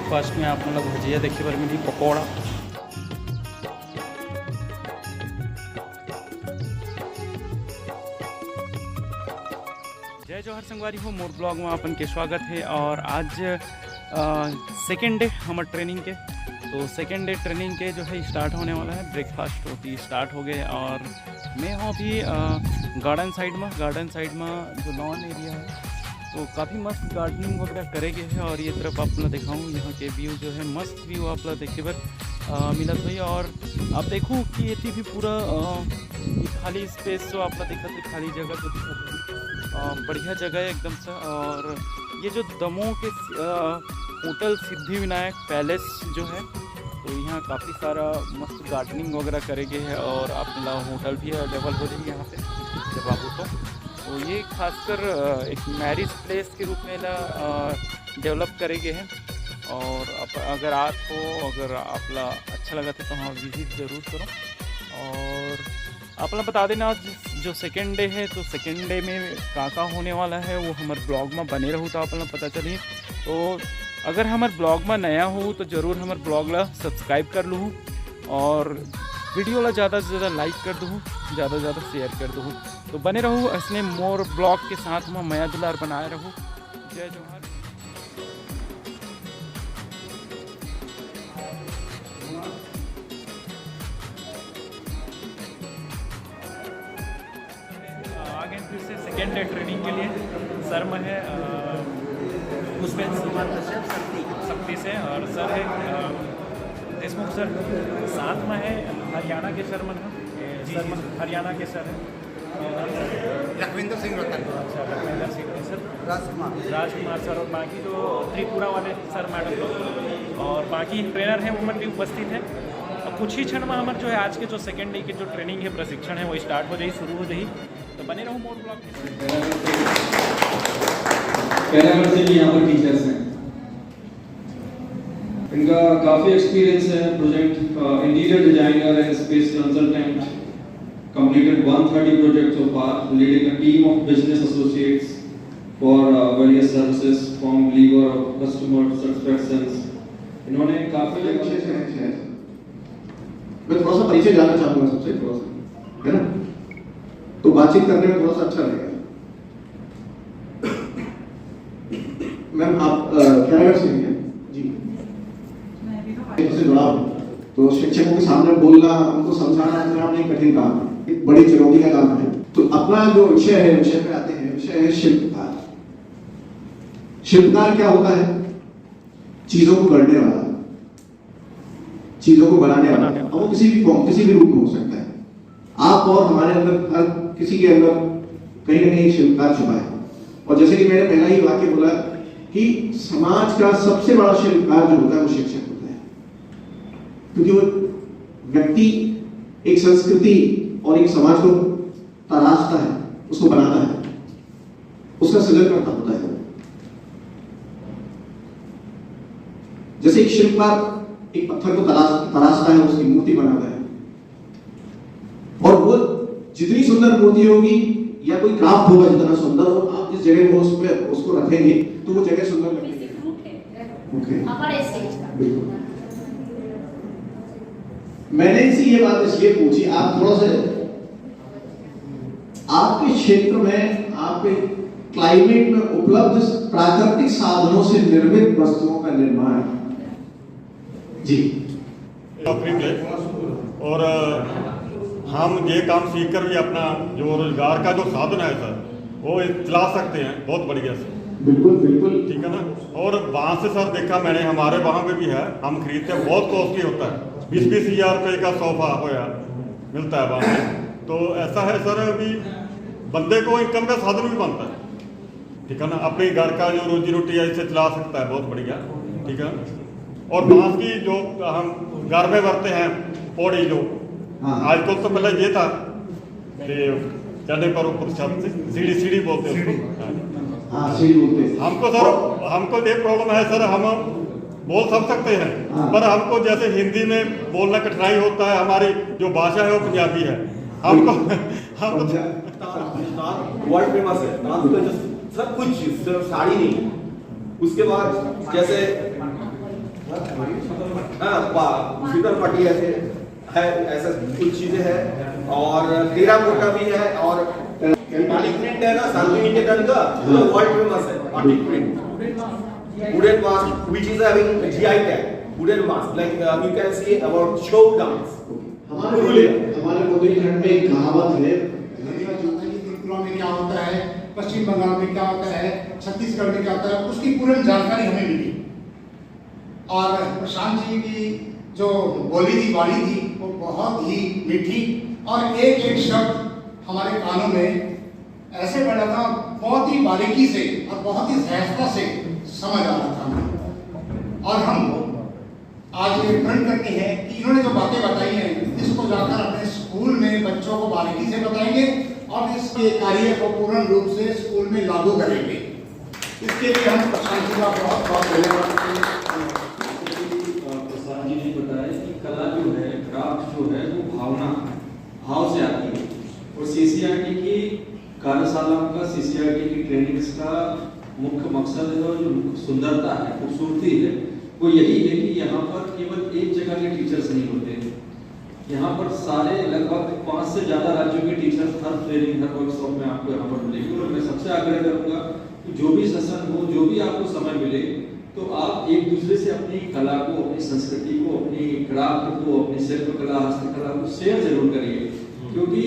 Breakfast में आप मतलब भजिया देखिए पर मिली पकौड़ा। जय जोहर संगवारी हो, मोर ब्लॉग में अपन के स्वागत है। और आज सेकेंड डे हमारे ट्रेनिंग के, तो सेकेंड डे ट्रेनिंग के जो है स्टार्ट होने वाला है। ब्रेकफास्ट होती स्टार्ट हो गए और मैं हूँ अभी गार्डन साइड में जो लॉन एरिया है तो काफ़ी मस्त गार्डनिंग वगैरह करे गए हैं। और ये तरफ आप लोग दिखाऊँ यहाँ के व्यू जो है मस्त व्यू आप लोग देखे पर मिलत हुई। और आप देखो कि ये भी पूरा खाली स्पेस जो आप लोग देखा थे, खाली जगह जो दिखा बढ़िया जगह है एकदम से। और ये जो दमोह के होटल सिद्धि विनायक पैलेस जो है तो यहाँ काफ़ी सारा मस्त गार्डनिंग वगैरह करे गए हैं। और अपना होटल भी अवेलेबल हो जाएगी यहाँ पे जब आप तो ये खासकर एक मैरिज प्लेस के रूप में डेवलप करे गए हैं। और अगर अगर आपला अच्छा लगा तो हाँ विजिट ज़रूर करो। और आप लोग बता देना जो सेकेंड डे है तो सेकेंड डे में का होने वाला है वो हमारे ब्लॉग में बने रहूँ तो आप लोग पता चलिए। तो अगर हमारे ब्लॉग में नया हो तो ज़रूर हमारे ब्लॉग ला सब्सक्राइब कर लूँ और वीडियो ला ज़्यादा से ज़्यादा लाइक कर दूँ, ज़्यादा से ज़्यादा शेयर कर दूँ। तो बने रहूँ इसने मोर ब्लॉग के साथ में मया दुलार बनाए रहूँ। जय जोहार। आगे फिर से सेकेंड डे ट्रेनिंग के लिए सर में है उसमें शक्ति से और सर है देशमुख सर, साथ में है हरियाणा के सर हरियाणा के सर है लखविंदर सिंह रतन। अच्छा, लखविंदर सिंह सर, राजकुमार सर और बाकी जो त्रिपुरा वाले सर मैडम लोग और बाकी ट्रेनर हैं वो भी उपस्थित हैं। अब कुछ ही क्षण में हमारे जो है आज के जो सेकेंड डे की जो ट्रेनिंग है प्रशिक्षण है वो स्टार्ट हो जाए, शुरू हो जाए। तो बने रहूँ मोर ब्लॉग पैरामीटर से भी यहाँ पर टीचर्स हैं, इनका काफ़ी एक्सपीरियंस है। Project interior designer and space consultant, completed 130 projects so far, leading a team of business associates for various services from legal customer satisfactions. इन्होंने काफ़ी अच्छे से मैं थोड़ा सा परिचय जानना चाहूँगा सबसे, थोड़ा सा है ना, तो बातचीत करने में थोड़ा सा अच्छा लगेगा। मैम आप कैरेक्टर से हैं जी, जुड़ा तो शिक्षकों के सामने बोलना, उनको समझाना अपने आप एक कठिन काम है, एक बड़ी चुनौती का काम है। तो अपना जो विषय है, विषय पे आते हैं, विषय है शिल्पकार। शिल्पकार क्या होता है? चीजों को गढ़ने वाला, चीजों को बनाने वाला। अब वो किसी भी रूप में हो सकता है। आप और हमारे अंदर हर किसी के अंदर कहीं ना कहीं शिल्पकार छुपा है। और जैसे कि मैंने पहला ही वाक्य बोला कि समाज का सबसे बड़ा शिल्पकार जो होता है वो शिक्षक होता है, क्योंकि वो व्यक्ति एक संस्कृति और एक समाज को तराशता है, उसको बनाता है, उसका सृजन करता होता है। जैसे एक शिल्पकार एक पत्थर को तराशता है, उसकी मूर्ति बनाता है, और वो जितनी सुंदर मूर्ति होगी या कोई क्राफ्ट होगा जितना सुंदर हो, आप जिस जगह को उसको रखेंगे तो वो जगह सुंदर लगेगी। बिल्कुल। मैंने इसी ये बात इसलिए पूछी, आप थोड़ा सा आपके क्षेत्र में, आपके क्लाइमेट में उपलब्ध प्राकृतिक साधनों से निर्मित वस्तुओं का निर्माण जी। और हम ये काम सीखकर भी अपना जो रोजगार का जो साधन है सर वो चला सकते हैं बहुत बढ़िया से। बिल्कुल बिल्कुल ठीक है ना। और वहाँ से सर देखा मैंने, हमारे वहाँ पे भी है, हम खरीदते हैं, बहुत कॉस्टली होता है, 20-20 हज़ार रुपये का सोफा होया मिलता है वहाँ पे। तो ऐसा है सर अभी बंदे को इनकम का साधन भी बनता है, ठीक है ना, अपने घर का जो रोजी रोटी है इससे चला सकता है, बहुत बढ़िया, ठीक है। और बांस की जो हम घर में बरते हैं पौड़ी, जो आजकल तो पहले ये था चढ़ने पर ऊपर छत सीढ़ी बोलते हैं उसको। हमको सर हमको ये प्रॉब्लम है सर, हम बोल सब सकते हैं पर हमको जैसे हिंदी में बोलना कठिनाई होता है, हमारी जो भाषा है वो पंजाबी है। हमको वर्ल्ड फेमस है डांस का, जो सब कुछ सिर्फ साड़ी नहीं। उसके बाद जैसे शीतल पट्टी ऐसे है, ऐसा कुछ चीजें हैं और टेराकोटा भी है और बाटिक प्रिंट है ना शांतिनिकेतन का वर्ल्ड फेमस है batik print wooden mask which is having GI tag wooden mask like you can see about show dance हमारे मोदी खंड में एक कहावत है त्रिपुरा में क्या होता है, पश्चिम बंगाल में क्या होता है, छत्तीसगढ़ में क्या होता है, उसकी पूरी जानकारी हमें मिली। और प्रशांत जी की जो बोली थी, वाणी थी, वो बहुत ही मीठी और एक एक शब्द हमारे कानों में ऐसे बैठा था, बहुत ही बारीकी से और बहुत ही सहजता से समझ आ रहा था हमें। और हम आज ये प्रण करते हैं कि इन्होंने जो बातें बताई हैं इसको जाकर अपने स्कूल में बच्चों को बारीकी से बताएंगे और इसके कार्य को पूर्ण रूप से स्कूल में लागू करेंगे। इसके लिए हम प्रशांत जी का बहुत बहुत धन्यवाद करते हैं। प्रसाद जी ने बताया कि कला जो है, क्राफ्ट जो है, वो भाव से आती है और सीसीआरटी की कार्यशाला का, सीसीआरटी की ट्रेनिंग्स का मुख्य मकसद है और जो सुंदरता है, खूबसूरती है, वो यही है कि यहाँ पर केवल एक जगह के टीचर्स नहीं होते। यहाँ पर सारे लगभग 5 से ज़्यादा राज्यों के टीचर्स हर ट्रेनिंग, हर वर्कशॉप में आपको यहाँ पर मिलेंगे। और मैं सबसे आग्रह करूँगा कि जो भी सेशन हो, जो भी आपको समय मिले, तो आप एक दूसरे से अपनी कला को, अपनी संस्कृति को, अपनी क्राफ्ट को, अपनी शिल्पकला, हस्तकला को शेयर जरूर करिए, क्योंकि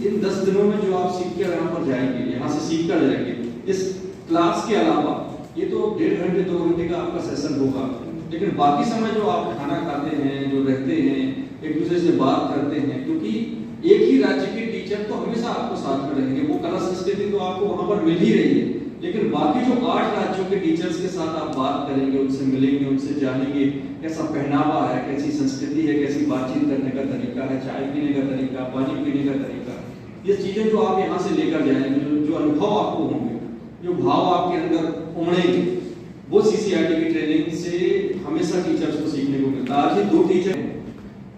इन 10 दिनों में जो आप सीख कर यहाँ पर जाएंगे, यहाँ से सीख कर जाएंगे, इस क्लास के अलावा ये तो 1.5 घंटे 2 घंटे का आपका सेशन होगा, लेकिन बाकी समय जो आप खाना खाते हैं, जो रहते हैं, एक दूसरे से बात करते हैं, क्योंकि एक ही राज्य के टीचर तो हमेशा आपको साथ में रहेंगे, वो कला संस्कृति तो आपको वहाँ पर मिल ही रही है, लेकिन बाकी जो 8 राज्यों के टीचर्स के साथ आप बात करेंगे, उनसे मिलेंगे, उनसे जानेंगे कैसा पहनावा है, कैसी संस्कृति है, कैसी बातचीत करने का तरीका है, चाय पीने का तरीका, पानी पीने का तरीका, ये चीजें जो आप यहाँ से लेकर जाएंगे, जो अनुभव आपको होंगे, जो भाव आपके अंदर उमड़ेंगे, वो सीसीआरटी की ट्रेनिंग से हमेशा टीचर्स को सीखने को मिलता है। आज ही 2 टीचर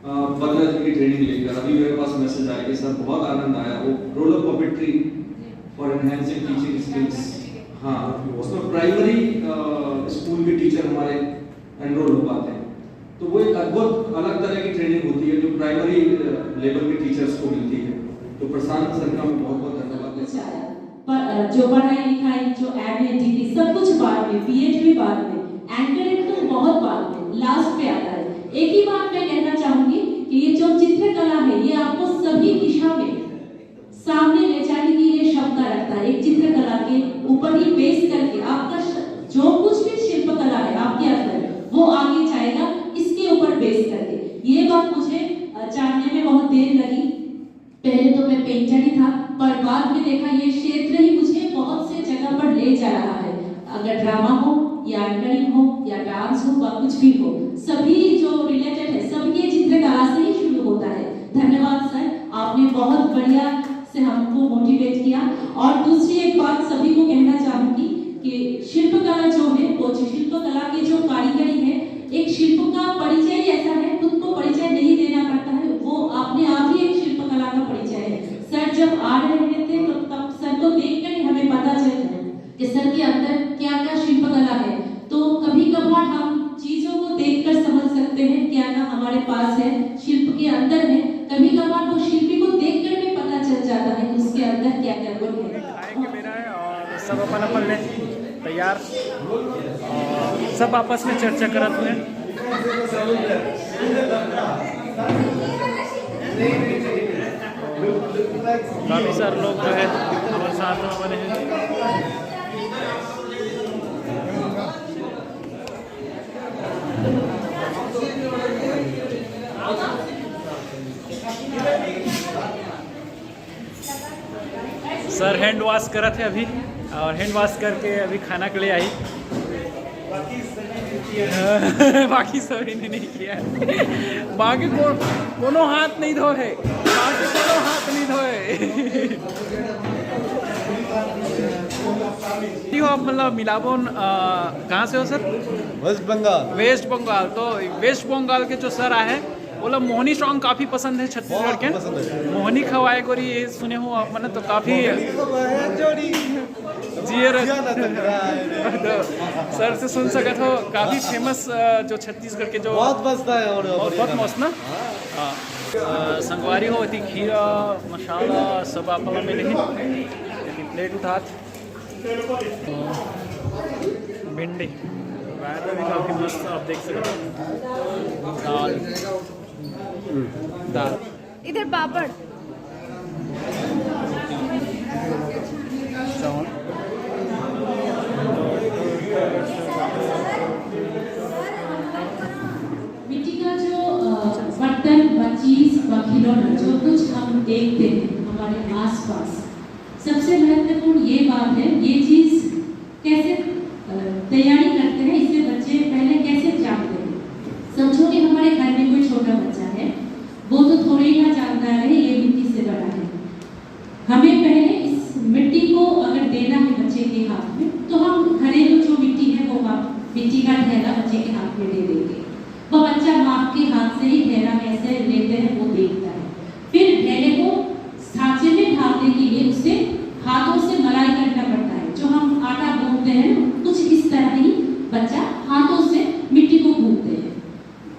15 दिन की ट्रेनिंग लेकर अभी मेरे पास मैसेज आया कि सर बहुत आनंद आया, वो role of puppetry for enhancing teaching skills, हाँ, उसमें प्राइमरी स्कूल के टीचर हमारे एनरोल हो पाते हैं, तो वो एक अद्भुत अलग तरह की ट्रेनिंग होती है जो प्राइमरी लेवल के टीचर्स को मिलती है। तो प्रशांत सर का बहुत बहुत धन्यवाद देता हूं। जो पढ़ाई लिखाई, जो एमए डिग्री, सब कुछ बाद में, पीएच भी बाद में, एंकरिंग तो बहुत बाद में, लास्ट पे आता है। एक ही बात मैं कहना चाहूंगी कि ये जो चित्रकला है, ये आपको सभी दिशा में सामने ले जाने की ये क्षमता रखता है। एक चित्रकला के ऊपर ही बेस करके आपका जो कुछ भी शिल्पकला है आपके अंदर, वो आगे जाएगा इसके ऊपर बेस करके। ये बात मुझे जानने में बहुत देर लगी। पहले तो मैं पेंटर ही था, पर बाद में देखा ये क्षेत्र ही मुझे बहुत से जगह पर ले जा रहा है। अगर ड्रामा हो या एंकरिंग हो या डांस हो या कुछ भी हो, सभी जो रिलेटेड है, सब ये चित्रकला से ही शुरू होता है। धन्यवाद सर, आपने बहुत बढ़िया से हमको मोटिवेट किया। और दूसरी एक बात सभी को कहना चाहूंगी कि शिल्पकला जो है, वो शिल्पकला की जो कारीगरी है, एक शिल्प का परिचय ऐसा है, खुद को परिचय नहीं देना पड़ता है, वो अपने आप ही एक शिल्पकला का परिचय है। सर जब आ रहे थे तो तब सर को देखकर ही हमें पता चलता है कि सर के अंदर क्या क्या शिल्पकला है। तो कभी कभार हम चीजों को देखकर समझ सकते हैं क्या क्या हमारे पास है, शिल्प के अंदर है। कभी कभार वो शिल्पी को देखकर भी पता चल जाता है कि उसके अंदर क्या क्या गुण है। और सब अपन ने तैयार और सब आपस में चर्चा करत हुए। काफी सारे लोग जो है हमारे साथ में बने हैं। सर हैंड वॉश करा थे अभी, और हैंड वॉश करके अभी खाना के लिए आई। बाकी सभी ने नहीं किया। बाकी कोनो हाथ नहीं धोए, बाकी कोनो हाथ नहीं धोए। हो आप मतलब मिलाबोन कहाँ से हो सर? वेस्ट बंगाल। वेस्ट बंगाल। तो वेस्ट बंगाल के जो सर आए बोला मोहनी सॉन्ग काफ़ी पसंद है छत्तीसगढ़ के। मोहनी खवाए गोरी ये सुने हो आप मैंने तो काफ़ी सर से सुन सकत हो काफ़ी फेमस जो छत्तीसगढ़ के जो बहुत बसता है और बहुत मस्त ना। हाँ संगवारी हो होती खीरा मसाला सब आप मिले ही प्लेट उठात भिंडी रायता भी काफ़ी मस्त आप देख सकते हो। दाल दाल इधर पापड़ चावल मिट्टी का जो बर्तन चीज खिलौना जो कुछ हम देखते हैं हमारे आसपास, सबसे महत्वपूर्ण ये बात है ये चीज कैसे तैयारी करते हैं, इससे बच्चे पहले कैसे जानते हैं। समझो कि हमारे घर में कोई छोटा बच्चा है, वो तो थोड़ी ना जानता है ये मिट्टी से बना है। हमें पहले इस मिट्टी को अगर देना है बच्चे के हाथ में तो हम घरेलू जो मिट्टी है वो मिट्टी का ढेला बच्चे के हाथ में दे देंगे। वो बच्चा माँ के हाथ से ही ढेला कैसे लेते हैं वो देखता है। फिर ढेले को सांचे में ढालने के लिए उसे हाथों से मलाई करना पड़ता है। जो हम आटा गूंथते हैं कुछ इस तरह ही बच्चा हाथों से मिट्टी को गूंथते हैं।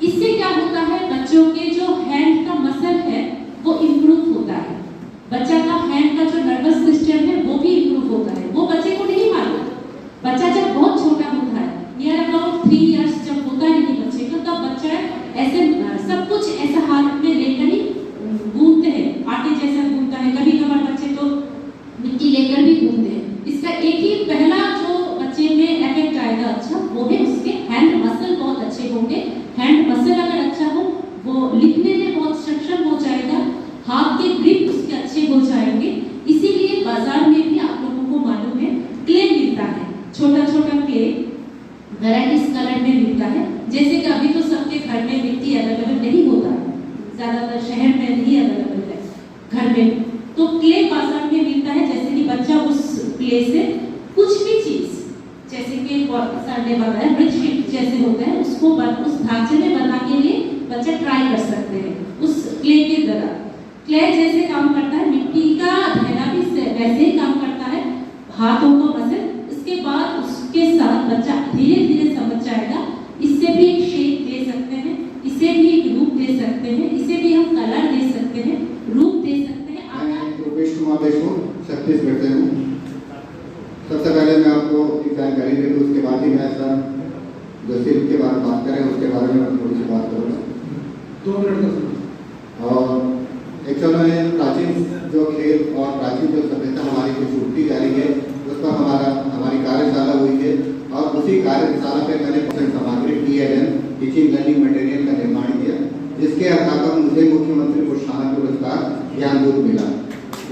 इससे क्या होता है बच्चों के जो हैंड का मसल है वो इम्प्रूव होता है। बच्चा का हैंड का जो नर्वस सिस्टम है वो भी इम्प्रूव होता है। वो बच्चे को नहीं मालूम। बच्चा जब बहुत छोटा होता है नियर अबाउट 3 इयर्स जब होता है नहीं बच्चे का, तब बच्चा ऐसे सब कुछ ऐसा हाथ में लेकर ही गूंथते हैं, आटे जैसा गूंथता है। कभी कभार बच्चे तो मिट्टी लेकर भी गूंथते हैं। इसका एक ही पहला जो बच्चे में इफेक्ट आएगा अच्छा वो है उसके हैंड मसल बहुत अच्छे होंगे। हैंड मसल अगर अच्छा हो वो लिखने में बहुत सक्षम हो जाएगा, हाथ के ग्रिप उसके अच्छे हो जाएंगे। इसीलिए बाजार में भी आप लोगों को मालूम है क्ले मिलता है, छोटा छोटा क्ले वैराइटीज कलर में मिलता है। जैसे कि अभी तो सबके घर में मिट्टी अवेलेबल नहीं होता है, ज्यादातर शहर में नहीं अवेलेबल है घर में, तो क्ले बाजार में मिलता है। जैसे कि बच्चा उस क्ले से कुछ भी चीज जैसे कि सर ने बताया ब्रिज जैसे होता है उसको उस ढांचे में बना के लिए बच्चा ट्राई कर सकते हैं उस क्ले के द्वारा। क्ले जैसे काम करता है, मिट्टी का ढेला भी वैसे ही काम करता है, हाथों को मसल। इसके बाद उसके साथ बच्चा धीरे धीरे समझ जाएगा। इससे भी एक शेप दे सकते हैं, इसे भी एक रूप दे सकते हैं, इसे भी हम कलर दे सकते हैं, रूप दे सकते हैं। रुपेश कुमार देशमुख छत्तीसगढ़ से हूँ। सबसे पहले मैं आपको एक जानकारी दे दूँ, उसके बाद ही मैं सर जो शिल्प के बारे में बात करें उसके बारे में मैं थोड़ी सी बात करूँगा। 2 मिनट और एक्चुअल में प्राचीन जो खेल और प्राचीन जो सभ्यता हमारी जो छूटती जा रही है उस पर हमारी कार्यशाला हुई है और उसी कार्यशाला पे मैंने सामग्री TLM टीचिंग लर्निंग मटेरियल का निर्माण किया, जिसके आधार पर मुझे मुख्यमंत्री प्रोत्साहन पुरस्कार ज्ञानदूत मिला।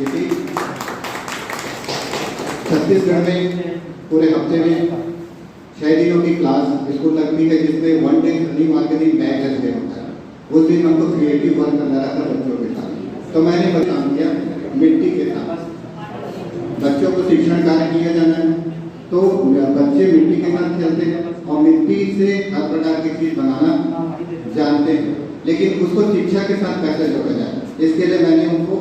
इसी छत्तीसगढ़ में पूरे हफ्ते में 6 दिनों की क्लास स्कूल लगती है, जिसमें 1 डे शनिवार के दिन बैग डे होता है। उस दिन हमको क्रिएटिव वर्क करना रहता है बच्चों के साथ। तो मैंने काम किया मिट्टी के साथ बच्चों को शिक्षण कार्य किया जाना है। तो बच्चे मिट्टी के साथ खेलते हैं और मिट्टी से हर प्रकार की चीज बनाना जानते हैं, लेकिन उसको शिक्षा के साथ कैसे जोड़ा जाए, इसके लिए मैंने उनको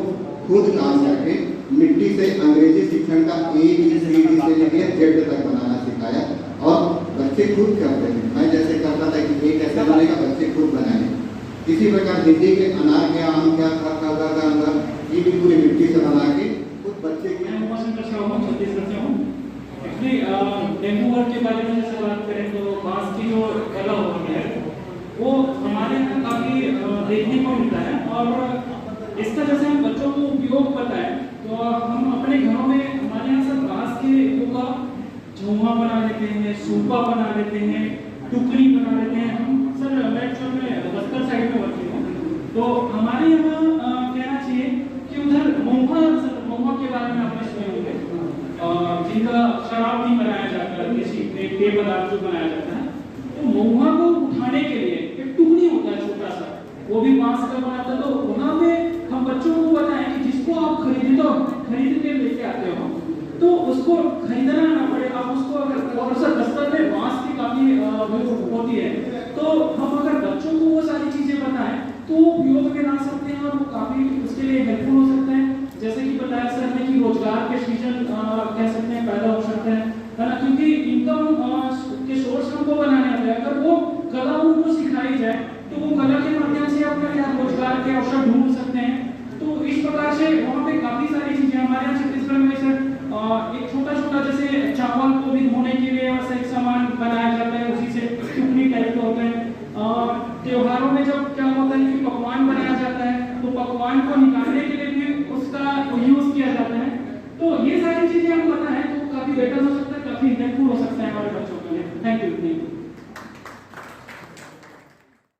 खुद काम करके मिट्टी से अंग्रेजी शिक्षण का ABCD से लेकर Z तक बनाना सिखाया और बच्चे खुद करते हैं। मैं जैसे करता था कि ये कैसे बनेगा, बच्चे खुद बनाए। इसी प्रकार हिंदी के अनार के आम क्या था अंदर ये भी पूरी मिट्टी से बना के खुद बच्चे डेंगू वर्क के बारे में जैसे बात करें तो बांस की जो कला होती है वो हमारे यहाँ काफ़ी देखने को मिलता है। और इसका जैसे हम बच्चों को उपयोग पता है तो हम अपने घरों में हमारे यहाँ सब बांस के का झुआ बना लेते हैं, सूपा बना लेते हैं, टुकड़ी बना लेते हैं। हम सर मैं बस्तर साइड में वर्क हूँ तो हमारे यहाँ कहना चाहिए कि उधर महुआ के बारे में आपने सुने होंगे, जिनका शराब भी बनाया जाता है, किसी पेय पदार्थ जो बनाया जाता है। तो महुआ को उठाने के लिए एक टुकड़ी होता है छोटा सा, वो भी बांस का बनाता है। तो वहाँ पे हम बच्चों को बताएं कि जिसको आप खरीद के लेके आते हो तो उसको खरीदना ना पड़े। आप उसको अगर और सा दस्तर में बांस की काफी होती है तो हम अगर बच्चों को वो सारी चीजें बताएं तो वो में जब क्या होता है कि पकवान बनाया जाता है तो पकवान को निकालने के लिए भी उसका यूज किया जाता है। तो ये सारी चीजें हमें पता है तो काफी बेटर हो सकता है, काफी हेल्पफुल हो सकता है हमारे बच्चों के लिए। Thank you.